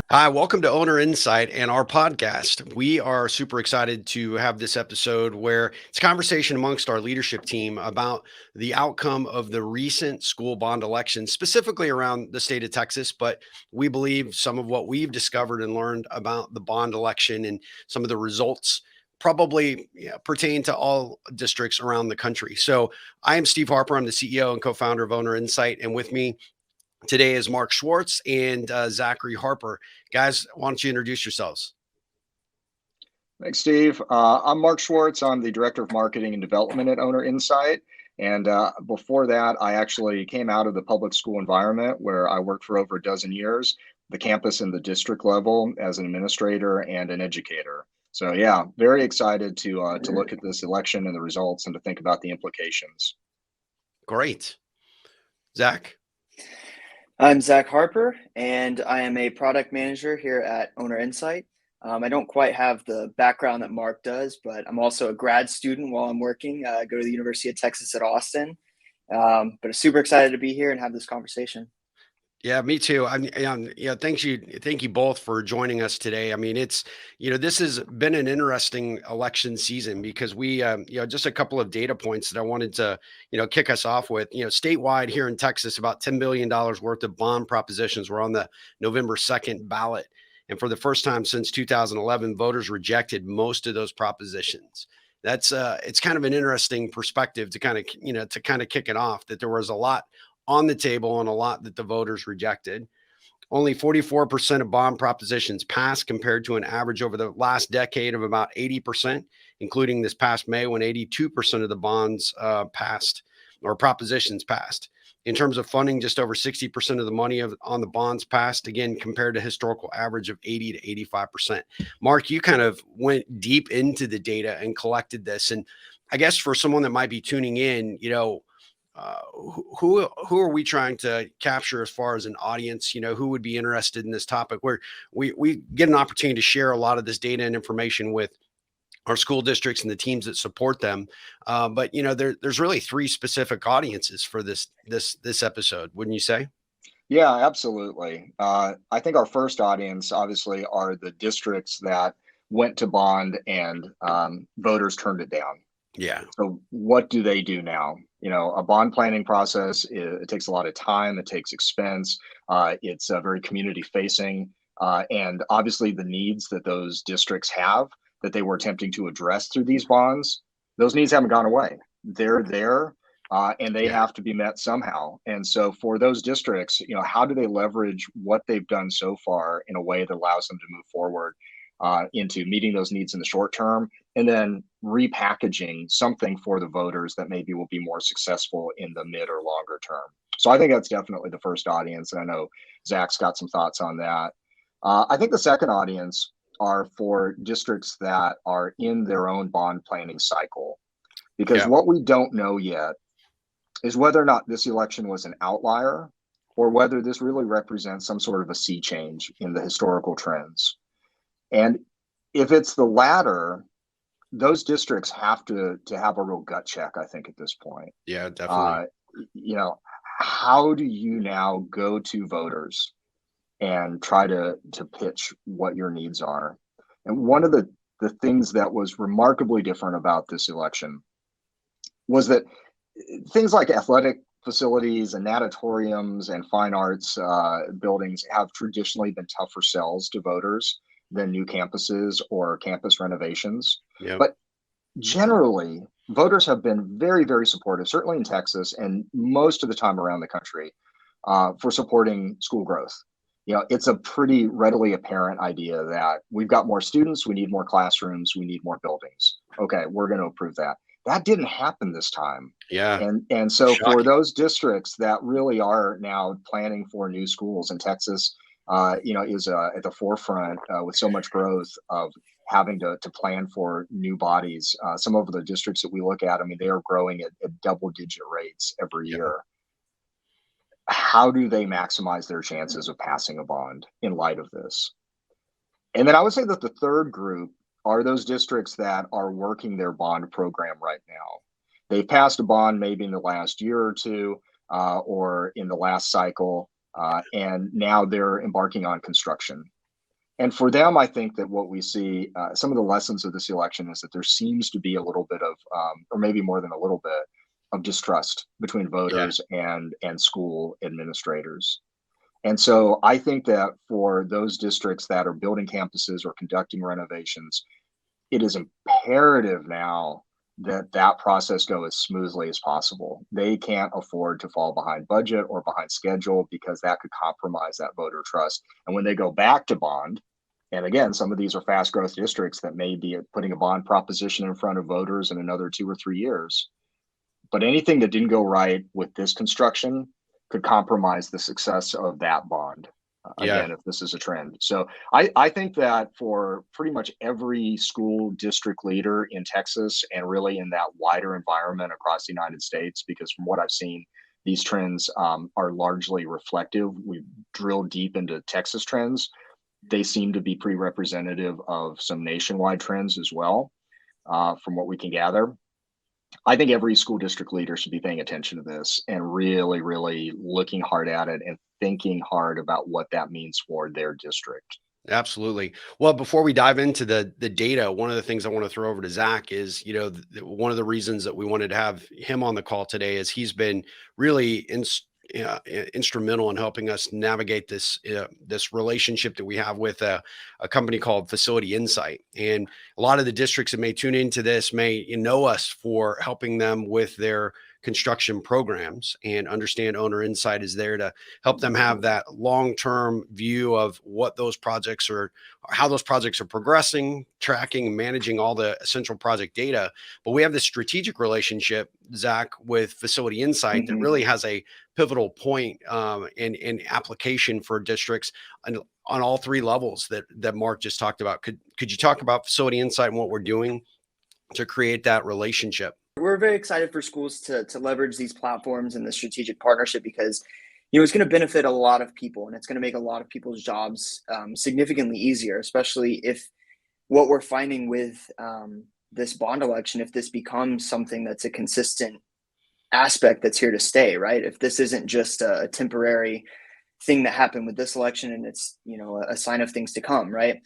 Hi, welcome to Owner Insight and our podcast. We are super excited to have this episode where it's a conversation amongst our leadership team about the outcome of the recent school bond election, specifically around the state of Texas. But we believe some of what we've discovered and learned about the bond election and some of the results probably pertain to all districts around the country. So I am Steve Harper. I'm the CEO and co-founder of Owner Insight. And with me today is Mark Schwartz and Zachary Harper. Guys, why don't you introduce yourselves? Thanks, Steve. I'm Mark Schwartz. I'm the Director of Marketing and Development at Owner Insight. And before that, I actually came out of the public school environment where I worked for over a dozen years, the campus and the district level as an administrator and an educator. So yeah, very excited to look at this election and the results and to think about the implications. Great. Zach? I'm Zach Harper, and I am a product manager here at Owner Insight. I don't quite have the background that Mark does, but I'm also a grad student while I'm working. I go to the University of Texas at Austin, but I'm super excited to be here and have this conversation. Yeah, me too. Thank you both for joining us today. I mean, this has been an interesting election season because just a couple of data points that I wanted to, kick us off with. Statewide here in Texas, about $10 billion worth of bond propositions were on the November 2nd ballot. And for the first time since 2011, voters rejected most of those propositions. It's kind of an interesting perspective to kind of kick it off, that there was a lot on the table and a lot that the voters rejected. Only 44% of bond propositions passed compared to an average over the last decade of about 80%, including this past May when 82% of the bonds passed or propositions passed. In terms of funding, just over 60% of the money on the bonds passed, again, compared to historical average of 80 to 85%. Mark, you kind of went deep into the data and collected this. And I guess for someone that might be tuning in, who are we trying to capture as far as an audience? Who would be interested in this topic? Where we get an opportunity to share a lot of this data and information with our school districts and the teams that support them. But there's really three specific audiences for this episode, wouldn't you say? Yeah, absolutely. I think our first audience obviously are the districts that went to bond and voters turned it down. Yeah. So what do they do now? A bond planning process, it takes a lot of time, it takes expense, it's very community facing, and obviously the needs that those districts have that they were attempting to address through these bonds, those needs haven't gone away. They're there, and they Yeah. have to be met somehow. And so for those districts, how do they leverage what they've done so far in a way that allows them to move forward into meeting those needs in the short term, and then repackaging something for the voters that maybe will be more successful in the mid or longer term. So I think that's definitely the first audience. And I know Zach's got some thoughts on that. I think the second audience are for districts that are in their own bond planning cycle. Because Yeah. what we don't know yet is whether or not this election was an outlier or whether this really represents some sort of a sea change in the historical trends. And if it's the latter, those districts have to have a real gut check, I think, at this point. Yeah, definitely. Uh, you know, how do you now go to voters and try to pitch what your needs are? And one of the things that was remarkably different about this election was that things like athletic facilities and natatoriums and fine arts buildings have traditionally been tougher sells to voters than new campuses or campus renovations. Yeah. But generally, voters have been very, very supportive, certainly in Texas and most of the time around the country, for supporting school growth. It's a pretty readily apparent idea that we've got more students, we need more classrooms, we need more buildings. Okay, we're going to approve that. That didn't happen this time. Yeah. And so for Shocking. those districts that really are now planning for new schools in Texas, is at the forefront with so much growth of having to plan for new bodies. Some of the districts that we look at, I mean, they are growing at double-digit rates every Yeah. year. How do they maximize their chances of passing a bond in light of this? And then I would say that the third group are those districts that are working their bond program right now. They've passed a bond maybe in the last year or two, or in the last cycle, and now they're embarking on construction. And for them, I think that what we see, some of the lessons of this election is that there seems to be a little bit of, or maybe more than a little bit, of distrust between Yeah. voters and school administrators. And so I think that for those districts that are building campuses or conducting renovations, it is imperative now that that process go as smoothly as possible. They can't afford to fall behind budget or behind schedule because that could compromise that voter trust. And when they go back to bond, and again, some of these are fast growth districts that may be putting a bond proposition in front of voters in another 2 or 3 years. But anything that didn't go right with this construction could compromise the success of that bond. Yeah. Again, if this is a trend. So I think that for pretty much every school district leader in Texas and really in that wider environment across the United States, because from what I've seen, these trends are largely reflective. We've drilled deep into Texas trends. They seem to be pretty representative of some nationwide trends as well, from what we can gather. I think every school district leader should be paying attention to this and really, really looking hard at it and thinking hard about what that means for their district. Absolutely. Well, before we dive into the data, one of the things I want to throw over to Zach is, one of the reasons that we wanted to have him on the call today is he's been really instrumental in helping us navigate this relationship that we have with a company called Facility Insight. And a lot of the districts that may tune into this may know us for helping them with their construction programs, and understand Owner Insight is there to help them have that long-term view of what those projects are, how those projects are progressing, tracking and managing all the essential project data. But we have this strategic relationship, Zach, with Facility Insight that really has a pivotal point in application for districts on all three levels that Mark just talked about. Could you talk about Facility Insight and what we're doing to create that relationship? We're very excited for schools to leverage these platforms and the strategic partnership because it's going to benefit a lot of people, and it's going to make a lot of people's jobs significantly easier, especially if what we're finding with this bond election, if this becomes something that's a consistent aspect that's here to stay, right? If this isn't just a temporary thing that happened with this election and it's a sign of things to come, right?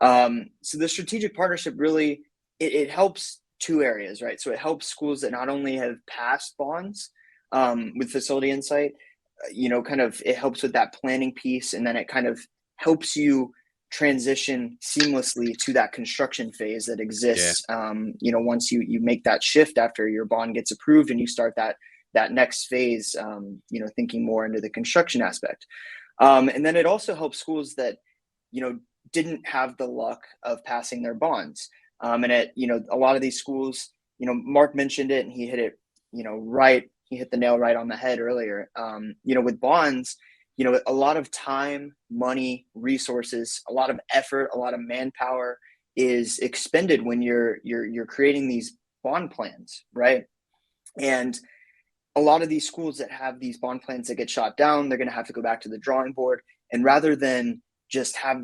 So the strategic partnership really it helps two areas, right? So it helps schools that not only have passed bonds with Facility Insight, kind of it helps with that planning piece, and then it kind of helps you transition seamlessly to that construction phase that exists. Once you make that shift after your bond gets approved and you start that next phase, thinking more into the construction aspect. And then it also helps schools that didn't have the luck of passing their bonds. And a lot of these schools, Mark mentioned it and he hit it, right. He hit the nail right on the head earlier. With bonds, a lot of time, money, resources, a lot of effort, a lot of manpower is expended when you're creating these bond plans, right? And a lot of these schools that have these bond plans that get shot down, they're going to have to go back to the drawing board. And rather than just have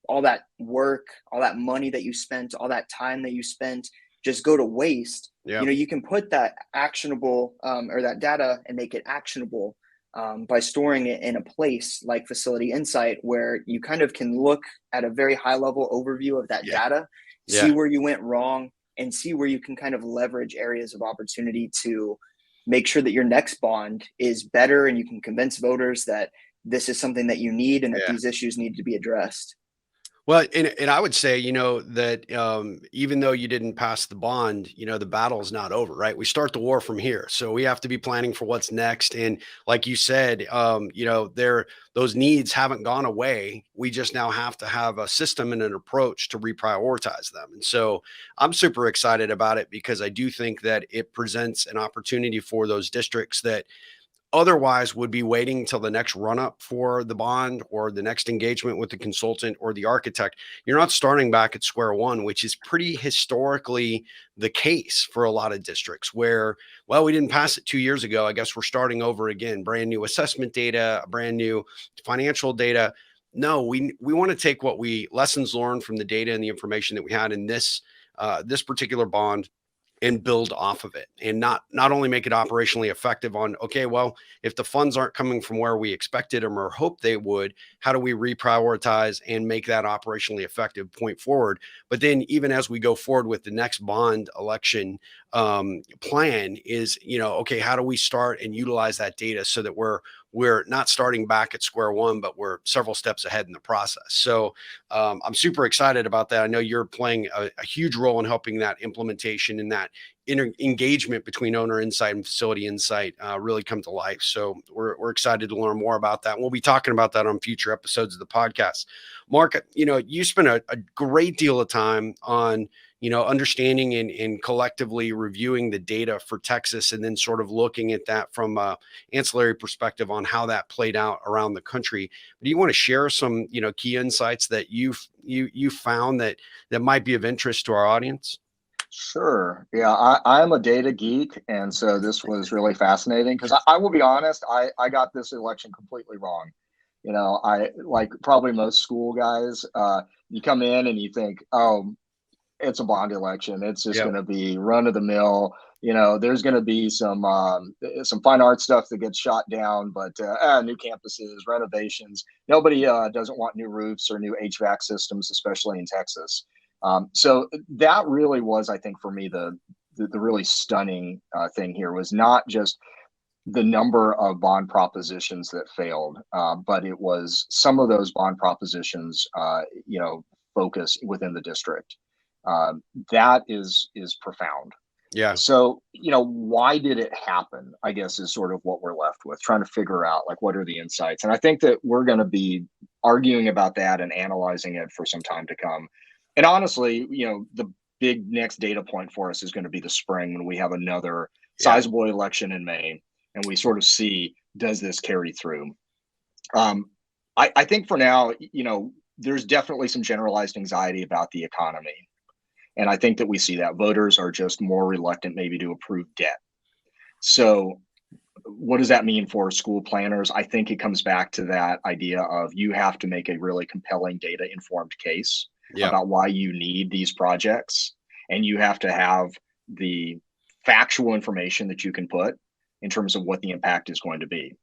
all that work, all that money that you spent, all that time that you spent just go to waste. You can put that actionable or that data and make it actionable by storing it in a place like Facility Insight, where you kind of can look at a very high level overview of that data, see where you went wrong, and see where you can kind of leverage areas of opportunity to make sure that your next bond is better, and you can convince voters that this is something that you need and that these issues need to be addressed. Well, and I would say, that even though you didn't pass the bond, the battle is not over, right? We start the war from here. So we have to be planning for what's next. And like you said, those needs haven't gone away. We just now have to have a system and an approach to reprioritize them. And so I'm super excited about it because I do think that it presents an opportunity for those districts that otherwise would be waiting till the next run up for the bond or the next engagement with the consultant or the architect. You're not starting back at square one, which is pretty historically the case for a lot of districts where, well, we didn't pass it 2 years ago. I guess we're starting over again, brand new assessment data, brand new financial data. No, we want to take lessons learned from the data and the information that we had in this particular bond and build off of it, and not only make it operationally effective on, okay, well, if the funds aren't coming from where we expected them or hoped they would, how do we reprioritize and make that operationally effective point forward? But then even as we go forward with the next bond election plan is, okay, how do we start and utilize that data so that we're not starting back at square one, but we're several steps ahead in the process. So I'm super excited about that. I know you're playing a huge role in helping that implementation and that engagement between Owner Insight and Facility Insight really come to life. So we're excited to learn more about that. And we'll be talking about that on future episodes of the podcast. Mark, you spent a great deal of time on understanding and collectively reviewing the data for Texas, and then sort of looking at that from an ancillary perspective on how that played out around the country. Do you want to share some, key insights that you found that might be of interest to our audience? Sure. Yeah, I'm a data geek. And so this was really fascinating because I will be honest, I got this election completely wrong. I like probably most school guys, you come in and you think, oh, it's a bond election. It's just Yep. going to be run of the mill. There's going to be some fine art stuff that gets shot down, but new campuses, renovations. Nobody doesn't want new roofs or new HVAC systems, especially in Texas. So that really was, I think, for me, the really stunning thing here was not just the number of bond propositions that failed, but it was some of those bond propositions, focus within the district. That is profound. Yeah. So, why did it happen? I guess is sort of what we're left with, trying to figure out like what are the insights. And I think that we're going to be arguing about that and analyzing it for some time to come. And honestly, the big next data point for us is going to be the spring when we have another sizable election in May, and we sort of see, does this carry through? I think for now, there's definitely some generalized anxiety about the economy. And I think that we see that voters are just more reluctant maybe to approve debt. So what does that mean for school planners? I think it comes back to that idea of you have to make a really compelling data informed case about why you need these projects. And you have to have the factual information that you can put in terms of what the impact is going to be.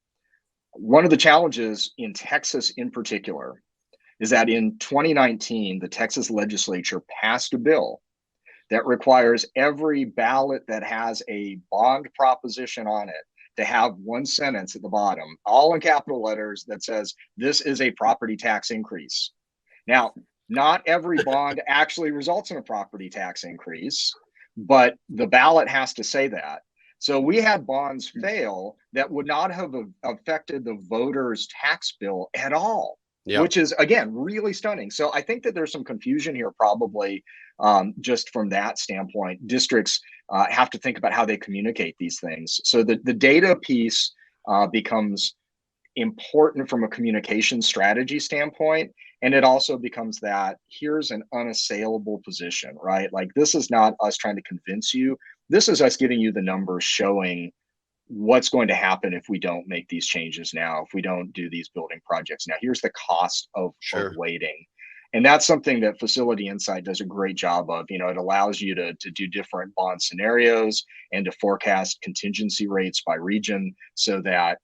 One of the challenges in Texas in particular is that in 2019, the Texas legislature passed a bill that requires every ballot that has a bond proposition on it to have one sentence at the bottom, all in capital letters, that says, this is a property tax increase. Now, not every bond actually results in a property tax increase, but the ballot has to say that. So we had bonds fail that would not have affected the voters' tax bill at all. Which is, again, really stunning. So I think that there's some confusion here, probably just from that standpoint. Districts have to think about how they communicate these things. So the data piece becomes important from a communication strategy standpoint. And it also becomes that here's an unassailable position, right? Like, this is not us trying to convince you. This is us giving you the numbers showing what's going to happen if we don't make these changes now, if we don't do these building projects now. Here's the cost of waiting. And that's something that Facility Insight does a great job of. It allows you to do different bond scenarios and to forecast contingency rates by region so that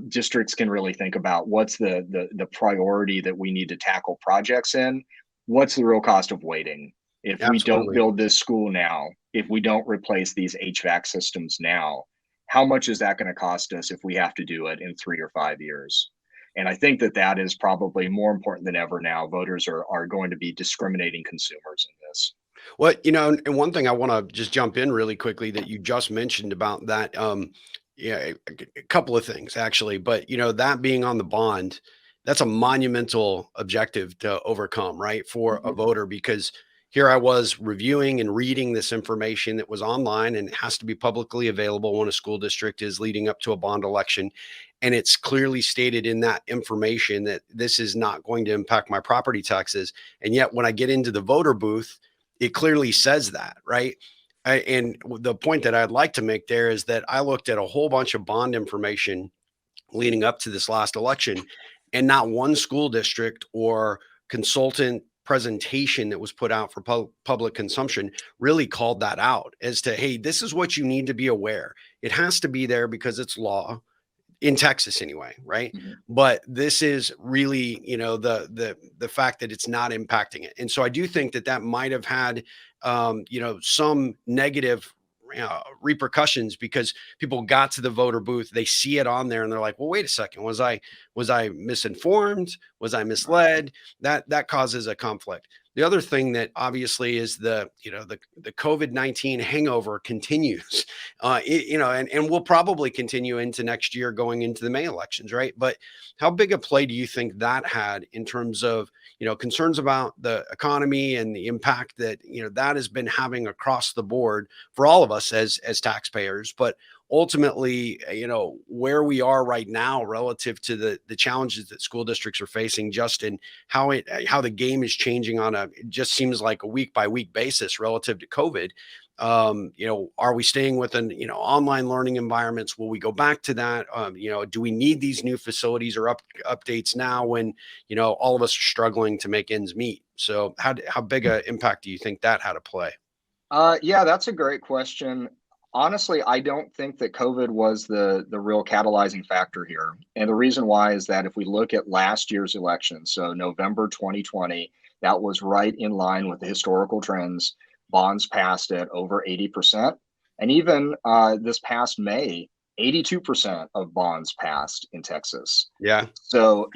districts can really think about what's the priority that we need to tackle projects in. What's the real cost of waiting? If we don't build this school now, if we don't replace these HVAC systems now, how much is that going to cost us if we have to do it in 3 or 5 years? And I think that is probably more important than ever now. Voters are going to be discriminating consumers in this. Well, and one thing I want to just jump in really quickly that you just mentioned about that, a couple of things actually, but that being on the bond, that's a monumental objective to overcome, right? For a voter, because here I was reviewing and reading this information that was online, and it has to be publicly available when a school district is leading up to a bond election. And it's clearly stated in that information that this is not going to impact my property taxes. And yet when I get into the voter booth, it clearly says that, right? And the point that I'd like to make there is that I looked at a whole bunch of bond information leading up to this last election, and not one school district or consultant presentation that was put out for public consumption really called that out as to, hey, this is what you need to be aware. It has to be there because it's law in Texas anyway, right? Mhm. But this is really, the fact that it's not impacting it. And so I do think that that might have had, some negative repercussions, because people got to the voter booth, they see it on there, and they're like, well, wait a second, was I misinformed? Was I misled? That causes a conflict. The other thing that obviously is the COVID-19 hangover continues, and will probably continue into next year, going into the May elections, right? But how big a play do you think that had in terms of, concerns about the economy and the impact that, that has been having across the board for all of us as taxpayers, but ultimately, where we are right now relative to the challenges that school districts are facing, just in how the game is changing on it just seems like a week by week basis relative to COVID. Are we staying within, online learning environments? Will we go back to that? Do we need these new facilities or updates now when, all of us are struggling to make ends meet? So how big a impact do you think that had to play? Yeah, that's a great question. Honestly, I don't think that COVID was the real catalyzing factor here. And the reason why is that if we look at last year's election, so November 2020, that was right in line with the historical trends. Bonds passed at over 80%. And even this past May, 82% of bonds passed in Texas. Yeah, So,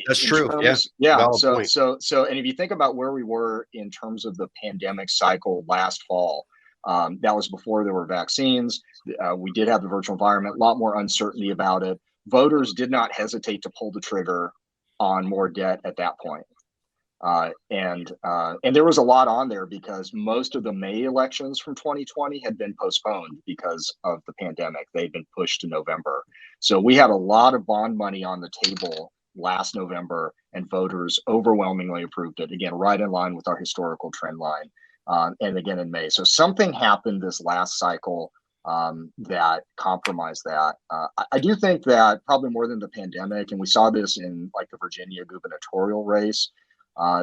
that's in true. Yeah, terms, yeah. valid So, point. and if you think about where we were in terms of the pandemic cycle last fall, that was before there were vaccines. We did have the virtual environment, a lot more uncertainty about it. Voters did not hesitate to pull the trigger on more debt at that point. And there was a lot on there because most of the May elections from 2020 had been postponed because of the pandemic. They'd been pushed to November. So we had a lot of bond money on the table last November, and voters overwhelmingly approved it. Again, right in line with our historical trend line. And again in May. So something happened this last cycle that compromised that. I do think that probably more than the pandemic, and we saw this in like the Virginia gubernatorial race.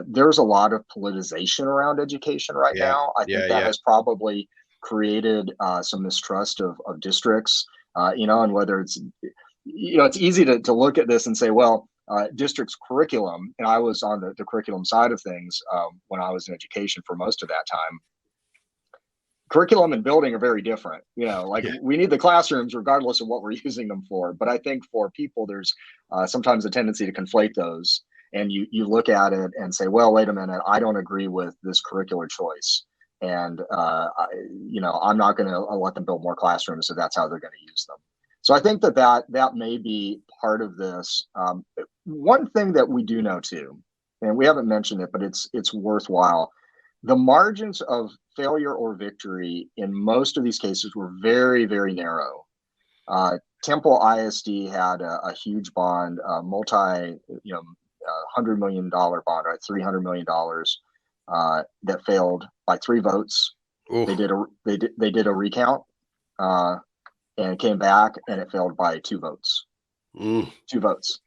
There's a lot of politicization around education right Yeah, now. I think that has probably created some mistrust of districts, and whether it's, it's easy to look at this and say, well, district's curriculum, and I was on the curriculum side of things when I was in education for most of that time. Curriculum and building are very different. We need the classrooms regardless of what we're using them for. But I think for people, there's sometimes a tendency to conflate those. And you look at it and say, well, wait a minute, I don't agree with this curricular choice. And, I'm not going to let them build more classrooms if that's how they're going to use them. So I think that may be part of this. One thing that we do know too, and we haven't mentioned it, but it's worthwhile. The margins of failure or victory in most of these cases were very, very narrow. Temple ISD had a huge bond, $100 million bond, right? $300 million that failed by 3 votes. Oof. They did a recount and it came back and it failed by 2 votes. 2 votes.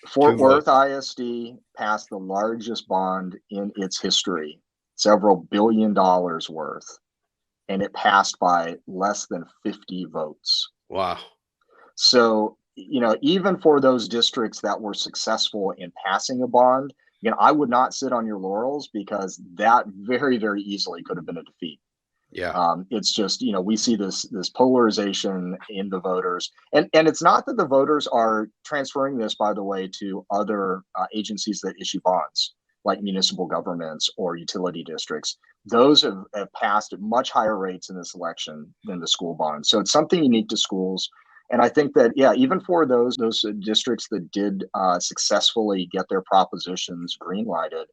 Fort Worth ISD passed the largest bond in its history, several $billion worth, and it passed by less than 50 votes. Wow. So, even for those districts that were successful in passing a bond, I would not sit on your laurels because that very, very easily could have been a defeat. Yeah. It's just, we see this polarization in the voters, and it's not that the voters are transferring this, by the way, to other agencies that issue bonds, like municipal governments or utility districts. Those have passed at much higher rates in this election than the school bonds. So it's something unique to schools. And I think that, even for those districts that did successfully get their propositions green-lighted,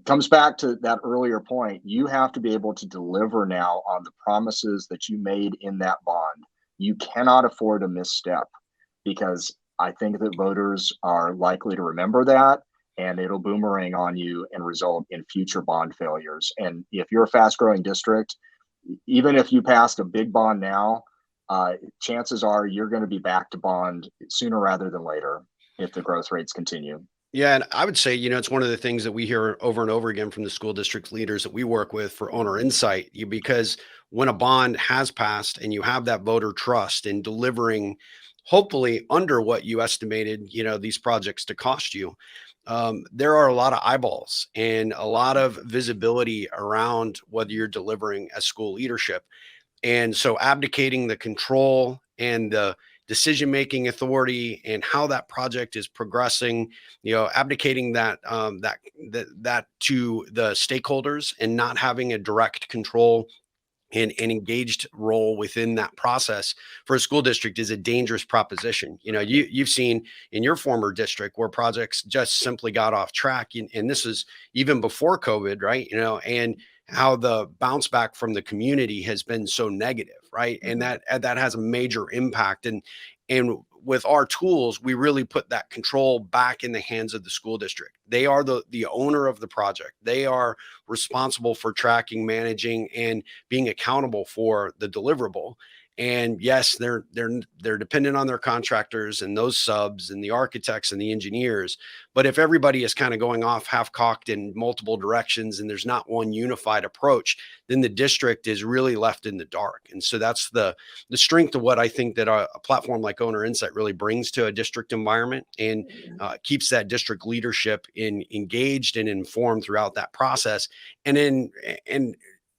comes back to that earlier point. You have to be able to deliver now on the promises that you made in that bond. You cannot afford a misstep, because I think that voters are likely to remember that, and it'll boomerang on you and result in future bond failures. And if you're a fast-growing district, even if you passed a big bond now, chances are you're going to be back to bond sooner rather than later if the growth rates continue. Yeah, and I would say, it's one of the things that we hear over and over again from the school district leaders that we work with for Owner Insight, because when a bond has passed and you have that voter trust in delivering, hopefully under what you estimated, these projects to cost you, there are a lot of eyeballs and a lot of visibility around whether you're delivering as school leadership. And so abdicating the control and the decision making authority and how that project is progressing, abdicating that to the stakeholders and not having a direct control and an engaged role within that process for a school district is a dangerous proposition. You've seen in your former district where projects just simply got off track, and this is even before COVID, right? And how the bounce back from the community has been so negative, right? And that has a major impact. And with our tools, we really put that control back in the hands of the school district. They are the owner of the project. They are responsible for tracking, managing, and being accountable for the deliverable. And yes, they're dependent on their contractors and those subs and the architects and the engineers. But if everybody is kind of going off half cocked in multiple directions and there's not one unified approach, then the district is really left in the dark. And so that's the strength of what I think that a platform like Owner Insight really brings to a district environment, and keeps that district leadership engaged and informed throughout that process, and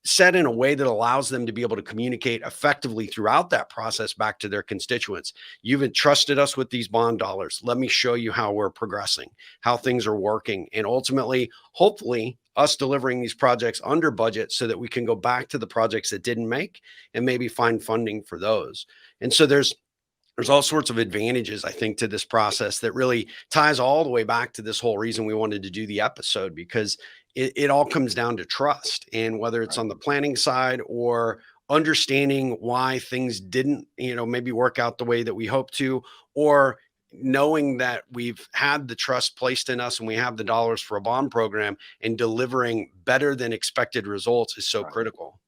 set in a way that allows them to be able to communicate effectively throughout that process back to their constituents. You've entrusted us with these bond dollars. Let me show you how we're progressing, how things are working, and ultimately, hopefully, us delivering these projects under budget so that we can go back to the projects that didn't make and maybe find funding for those. And so there's all sorts of advantages, I think, to this process that really ties all the way back to this whole reason we wanted to do the episode, because it all comes down to trust. And whether it's Right. on the planning side or understanding why things didn't, maybe work out the way that we hoped to, or knowing that we've had the trust placed in us and we have the dollars for a bond program, and delivering better than expected results is so Right. critical.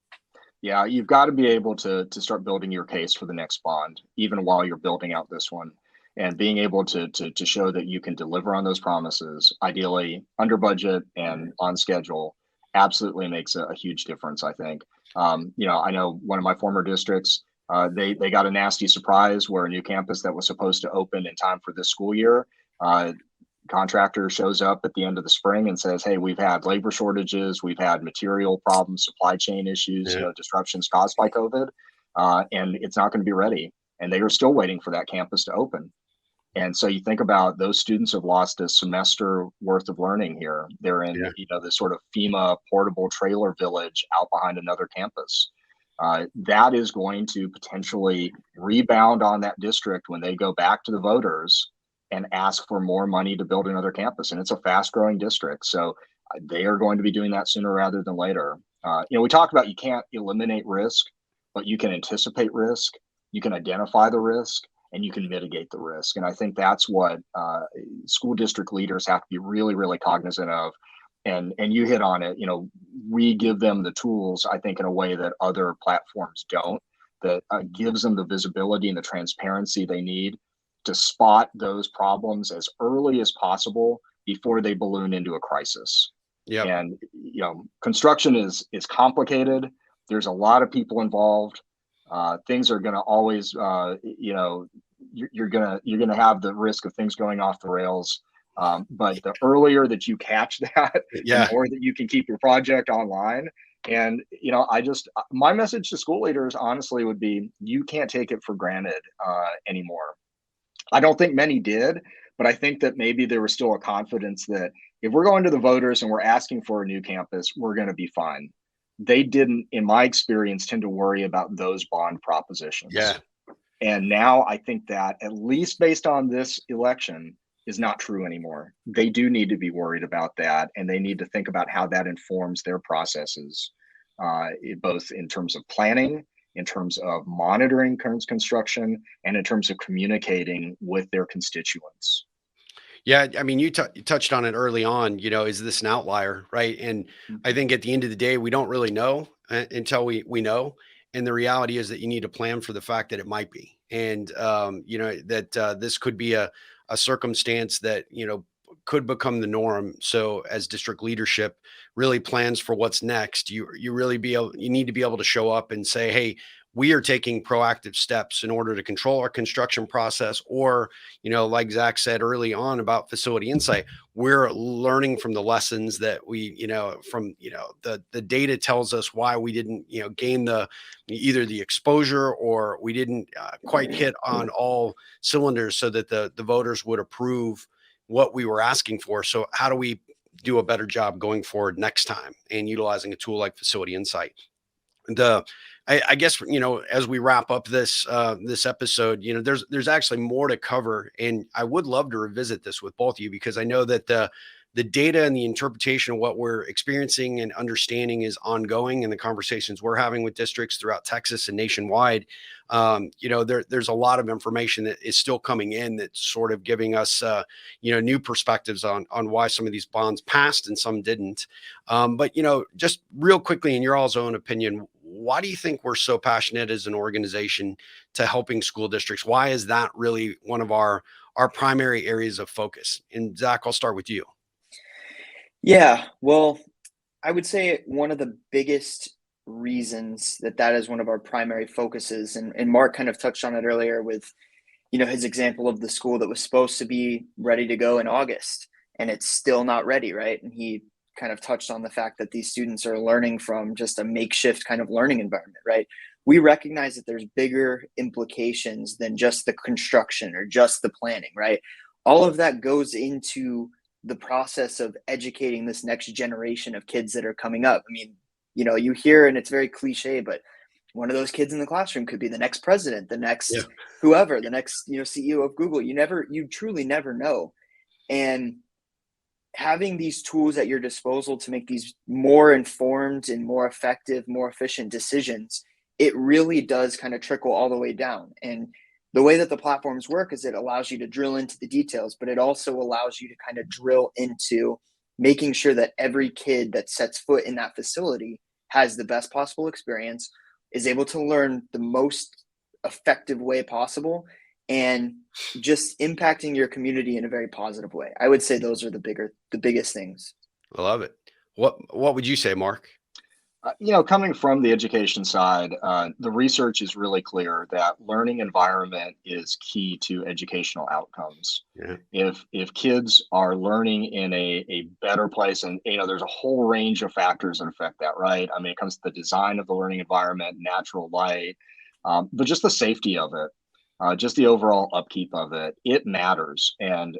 Yeah, you've got to be able to start building your case for the next bond, even while you're building out this one, and being able to show that you can deliver on those promises, ideally under budget and on schedule, absolutely makes a huge difference. I think. I know one of my former districts, they got a nasty surprise where a new campus that was supposed to open in time for this school year. Contractor shows up at the end of the spring and says, "Hey, we've had labor shortages, we've had material problems, supply chain issues, Yeah. disruptions caused by COVID, and it's not going to be ready." And they are still waiting for that campus to open. And so you think about those students have lost a semester worth of learning here. They're in, Yeah. this sort of FEMA portable trailer village out behind another campus. That is going to potentially rebound on that district when they go back to the voters and ask for more money to build another campus. And it's a fast growing district. So they are going to be doing that sooner rather than later. We talked about you can't eliminate risk, but you can anticipate risk, you can identify the risk, and you can mitigate the risk. And I think that's what school district leaders have to be really, really cognizant of. And you hit on it. We give them the tools, I think, in a way that other platforms don't. That gives them the visibility and the transparency they need to spot those problems as early as possible before they balloon into a crisis. Yep. And construction is complicated. There's a lot of people involved. Things are going to always, you're gonna have the risk of things going off the rails. But the earlier that you catch that, Yeah. the more that you can keep your project online. And my message to school leaders honestly would be, you can't take it for granted anymore. I don't think many did, but I think that maybe there was still a confidence that if we're going to the voters and we're asking for a new campus, we're going to be fine. They didn't, in my experience, tend to worry about those bond Yeah. propositions. And now I think that, at least based on this election, is not true anymore. They do need to be worried about that, and they need to think about how that informs their processes, both in terms of planning, in terms of monitoring current construction, and in terms of communicating with their constituents. Yeah, I mean, you touched on it early on. Is this an outlier, right? And I Mhm. think at the end of the day, we don't really know until we know. And the reality is that you need to plan for the fact that it might be, and that this could be a circumstance that could become the norm. So as district leadership really plans for what's next, you need to be able to show up and say, hey, we are taking proactive steps in order to control our construction process, or, like Zach said early on about facility insight, we're learning from the lessons that the data tells us why we didn't, gain either the exposure, or we didn't quite hit on all cylinders so that the voters would approve what we were asking for. So how do we do a better job going forward next time and utilizing a tool like facility insight? I guess, as we wrap up this episode, there's actually more to cover, and I would love to revisit this with both of you, because I know that the data and the interpretation of what we're experiencing and understanding is ongoing, and the conversations we're having with districts throughout Texas and nationwide. There's a lot of information that is still coming in that's sort of giving us new perspectives on why some of these bonds passed and some didn't. But just real quickly, in your all's own opinion, why do you think we're so passionate as an organization to helping school districts? Why is that really one of our primary areas of focus? And Zach, I'll start with you. Yeah, well, I would say one of the biggest reasons that is one of our primary focuses, and Mark kind of touched on it earlier with, his example of the school that was supposed to be ready to go in August, and it's still not ready, right? And he kind of touched on the fact that these students are learning from just a makeshift kind of learning environment, right? We recognize that there's bigger implications than just the construction or just the planning, right? All of that goes into the process of educating this next generation of kids that are coming up. I mean, you hear, and it's very cliche, but one of those kids in the classroom could be the next president, the next whoever, the next, CEO of Google. You truly never know. And having these tools at your disposal to make these more informed and more effective, more efficient decisions, it really does kind of trickle all the way down. And the way that the platforms work is it allows you to drill into the details, but it also allows you to kind of drill into making sure that every kid that sets foot in that facility has the best possible experience, is able to learn the most effective way possible, and just impacting your community in a very positive way. I would say those are the biggest things. I love it. What would you say, Mark? Coming from the education side, the research is really clear that learning environment is key to educational outcomes. Yeah. If kids are learning in a better place, and there's a whole range of factors that affect that, right? I mean, it comes to the design of the learning environment, natural light, but just the safety of it. Just the overall upkeep of it matters. And,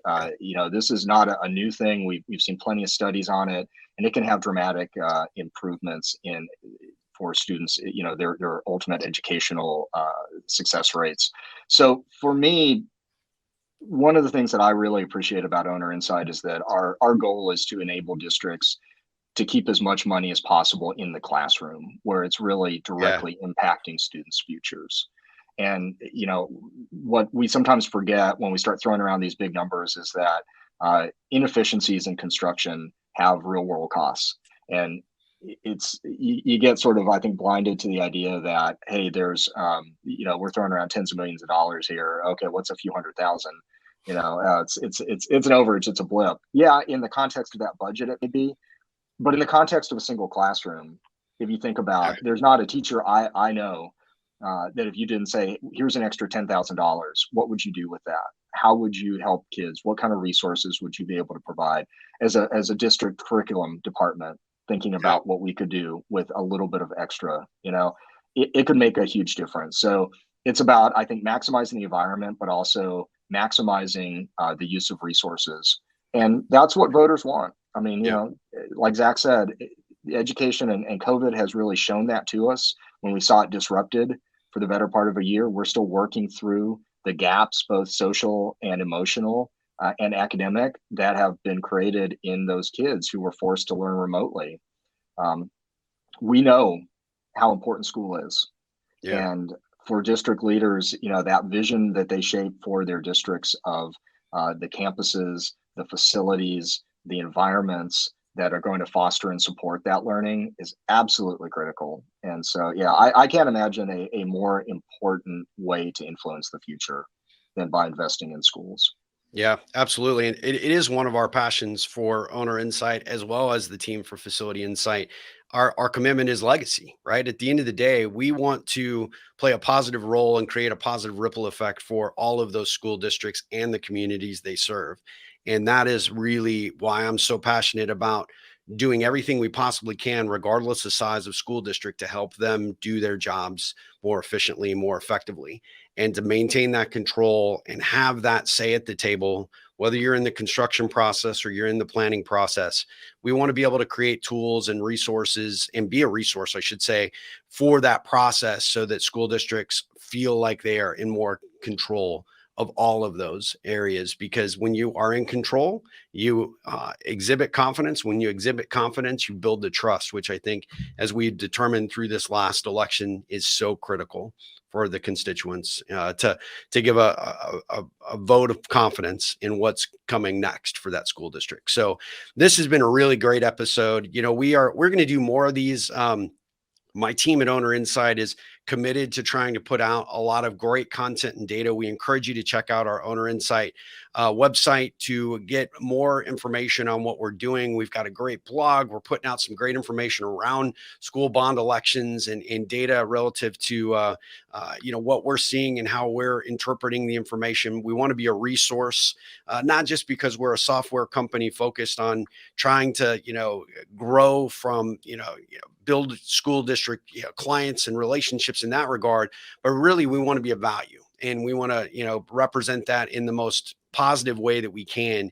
this is not a new thing. We've seen plenty of studies on it, and it can have dramatic improvements for students, their ultimate educational success rates. So for me, one of the things that I really appreciate about Owner Insite is that our goal is to enable districts to keep as much money as possible in the classroom, where it's really directly impacting students' futures. And what we sometimes forget when we start throwing around these big numbers is that inefficiencies in construction have real world costs. And you get sort of, I think, blinded to the idea that, hey, there's we're throwing around tens of millions of dollars here. Okay, what's a few $100,000? It's an overage, it's a blip. Yeah, in the context of that budget, it may be, but in the context of a single classroom, if you think about, there's not a teacher I know that if you didn't say, here's an extra $10,000, what would you do with that? How would you help kids? What kind of resources would you be able to provide as a district curriculum department, thinking about what we could do with a little bit of extra? It could make a huge difference. So it's about, I think, maximizing the environment, but also maximizing the use of resources. And that's what voters want. I mean, like Zach said, education and COVID has really shown that to us when we saw it disrupted for the better part of a year. We're still working through the gaps, both social and emotional and academic, that have been created in those kids who were forced to learn remotely. We know how important school is. Yeah. And for district leaders, that vision that they shape for their districts of the campuses, the facilities, the environments that are going to foster and support that learning is absolutely critical. And so, I can't imagine a more important way to influence the future than by investing in schools. Yeah, absolutely. And it is one of our passions for Owner Insight as well as the team for Facility Insight. Our commitment is legacy, right? At the end of the day, we want to play a positive role and create a positive ripple effect for all of those school districts and the communities they serve. And that is really why I'm so passionate about doing everything we possibly can, regardless of size of school district, to help them do their jobs more efficiently, more effectively, and to maintain that control and have that say at the table, whether you're in the construction process or you're in the planning process. We want to be able to create tools and resources and be a resource, I should say, for that process so that school districts feel like they are in more control of all of those areas. Because when you are in control, you exhibit confidence. When you exhibit confidence, you build the trust, which I think, as we've determined through this last election, is so critical for the constituents to give a vote of confidence in what's coming next for that school district. So this has been a really great episode. We're going to do more of these. My team at Owner Insight is committed to trying to put out a lot of great content and data. We encourage you to check out our Owner Insight website to get more information on what we're doing. We've got a great blog. We're putting out some great information around school bond elections and data relative to what we're seeing and how we're interpreting the information. We want to be a resource, not just because we're a software company focused on trying to grow from build school district clients and relationships in that regard, but really we want to be a value, and we want to represent that in the most positive way that we can,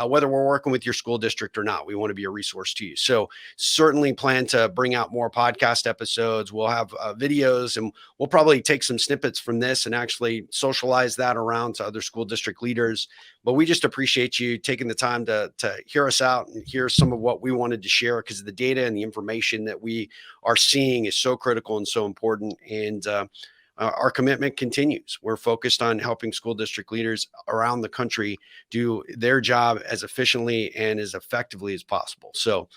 whether we're working with your school district or not. We want to be a resource to you. So certainly plan to bring out more podcast episodes. We'll have videos, and we'll probably take some snippets from this and actually socialize that around to other school district leaders. But we just appreciate you taking the time to hear us out and hear some of what we wanted to share, because the data and the information that we are seeing is so critical and so important. And our commitment continues. We're focused on helping school district leaders around the country do their job as efficiently and as effectively as possible. So,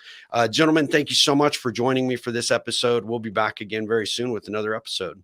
gentlemen, thank you so much for joining me for this episode. We'll be back again very soon with another episode.